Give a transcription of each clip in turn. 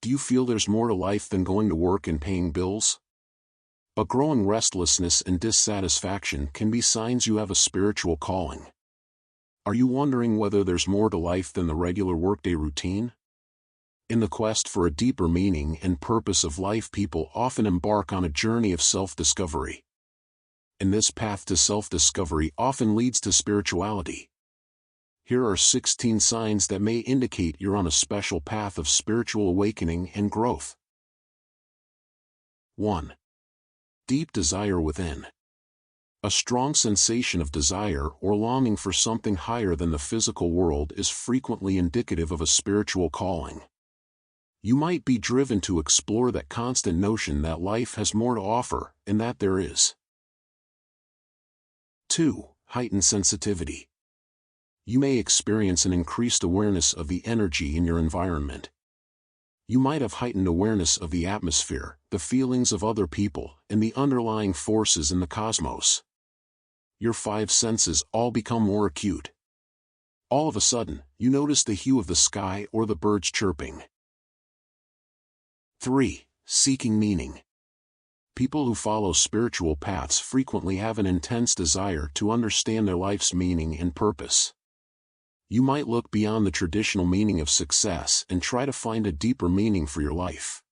Do you feel there's more to life than going to work and paying bills? A growing restlessness and dissatisfaction can be signs you have a spiritual calling. Are you wondering whether there's more to life than the regular workday routine? In the quest for a deeper meaning and purpose of life, people often embark on a journey of self-discovery. And this path to self-discovery often leads to spirituality. Here are 16 signs that may indicate you're on a special path of spiritual awakening and growth. 1. Deep desire within. A strong sensation of desire or longing for something higher than the physical world is frequently indicative of a spiritual calling. You might be driven to explore that constant notion that life has more to offer, and that there is. 2. Heightened sensitivity. You may experience an increased awareness of the energy in your environment. You might have heightened awareness of the atmosphere, the feelings of other people, and the underlying forces in the cosmos. Your 5 senses all become more acute. All of a sudden, you notice the hue of the sky or the birds chirping. 3. Seeking meaning. People who follow spiritual paths frequently have an intense desire to understand their life's meaning and purpose. You might look beyond the traditional meaning of success and try to find a deeper meaning for your life.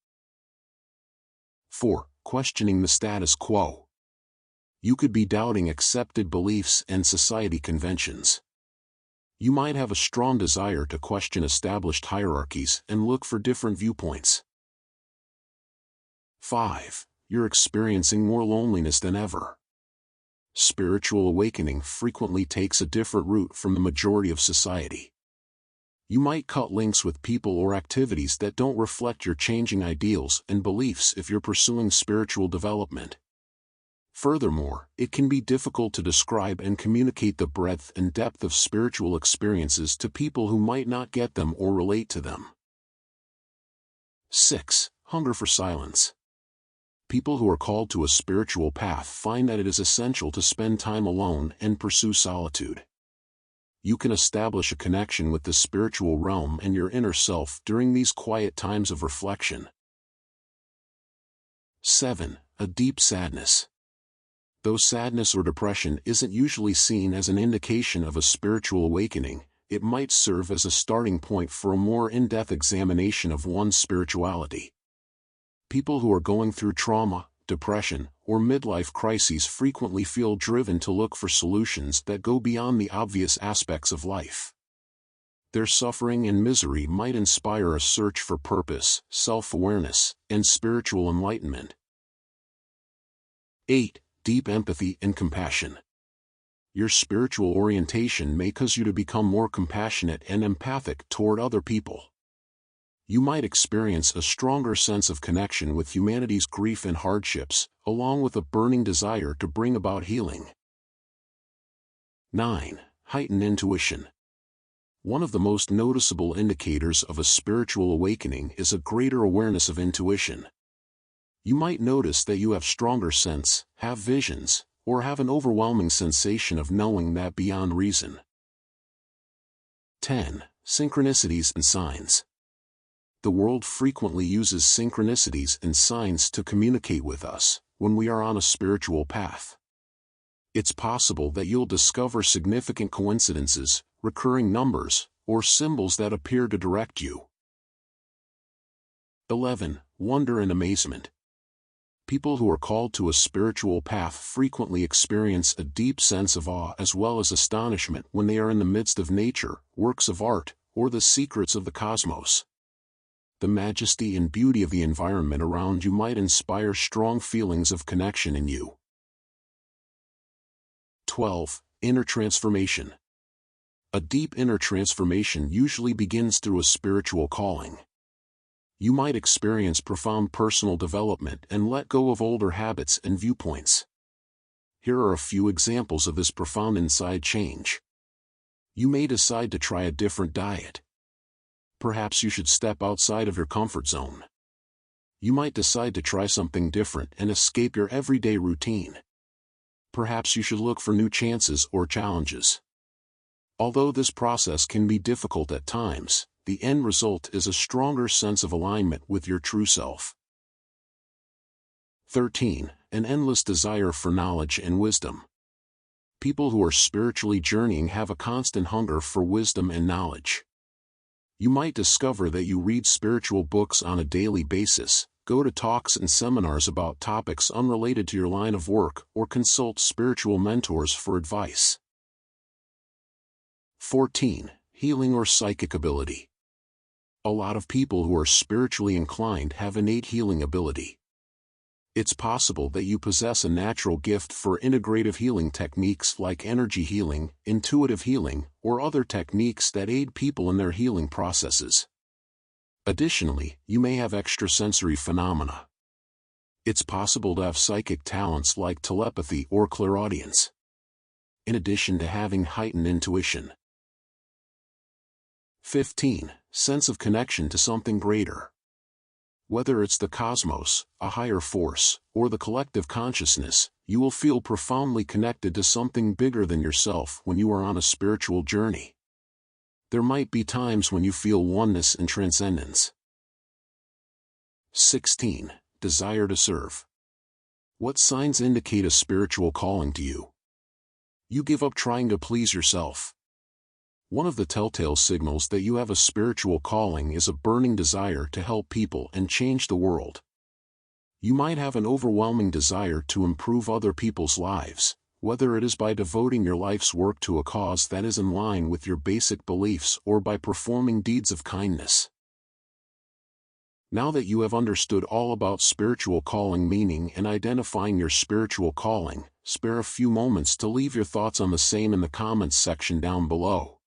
4. Questioning the status quo. You could be doubting accepted beliefs and society conventions. You might have a strong desire to question established hierarchies and look for different viewpoints. 5. You're experiencing more loneliness than ever. Spiritual awakening frequently takes a different route from the majority of society. You might cut links with people or activities that don't reflect your changing ideals and beliefs if you're pursuing spiritual development. Furthermore, it can be difficult to describe and communicate the breadth and depth of spiritual experiences to people who might not get them or relate to them. 6. Hunger for silence. People who are called to a spiritual path find that it is essential to spend time alone and pursue solitude. You can establish a connection with the spiritual realm and your inner self during these quiet times of reflection. 7. A deep sadness. Though sadness or depression isn't usually seen as an indication of a spiritual awakening, it might serve as a starting point for a more in-depth examination of one's spirituality. People who are going through trauma, depression, or midlife crises frequently feel driven to look for solutions that go beyond the obvious aspects of life. Their suffering and misery might inspire a search for purpose, self-awareness, and spiritual enlightenment. 8. Deep empathy and compassion. Your spiritual orientation may cause you to become more compassionate and empathic toward other people. You might experience a stronger sense of connection with humanity's grief and hardships, along with a burning desire to bring about healing. 9. Heightened intuition. One of the most noticeable indicators of a spiritual awakening is a greater awareness of intuition. You might notice that you have stronger sense, have visions, or have an overwhelming sensation of knowing that beyond reason. 10. Synchronicities and signs. The world frequently uses synchronicities and signs to communicate with us when we are on a spiritual path. It's possible that you'll discover significant coincidences, recurring numbers, or symbols that appear to direct you. 11. Wonder and amazement. People who are called to a spiritual path frequently experience a deep sense of awe as well as astonishment when they are in the midst of nature, works of art, or the secrets of the cosmos. The majesty and beauty of the environment around you might inspire strong feelings of connection in you. 12. Inner transformation. A deep inner transformation usually begins through a spiritual calling. You might experience profound personal development and let go of older habits and viewpoints. Here are a few examples of this profound inside change. You may decide to try a different diet. Perhaps you should step outside of your comfort zone. You might decide to try something different and escape your everyday routine. Perhaps you should look for new chances or challenges. Although this process can be difficult at times, the end result is a stronger sense of alignment with your true self. 13. An endless desire for knowledge and wisdom. People who are spiritually journeying have a constant hunger for wisdom and knowledge. You might discover that you read spiritual books on a daily basis, go to talks and seminars about topics unrelated to your line of work, or consult spiritual mentors for advice. 14. Healing or psychic ability. A lot of people who are spiritually inclined have innate healing ability. It's possible that you possess a natural gift for integrative healing techniques like energy healing, intuitive healing, or other techniques that aid people in their healing processes. Additionally, you may have extrasensory phenomena. It's possible to have psychic talents like telepathy or clairaudience, in addition to having heightened intuition. 15. Sense of connection to something greater. Whether it's the cosmos, a higher force, or the collective consciousness, you will feel profoundly connected to something bigger than yourself when you are on a spiritual journey. There might be times when you feel oneness and transcendence. 16. Desire to serve. What signs indicate a spiritual calling to you? You give up trying to please yourself. One of the telltale signals that you have a spiritual calling is a burning desire to help people and change the world. You might have an overwhelming desire to improve other people's lives, whether it is by devoting your life's work to a cause that is in line with your basic beliefs or by performing deeds of kindness. Now that you have understood all about spiritual calling meaning and identifying your spiritual calling, spare a few moments to leave your thoughts on the same in the comments section down below.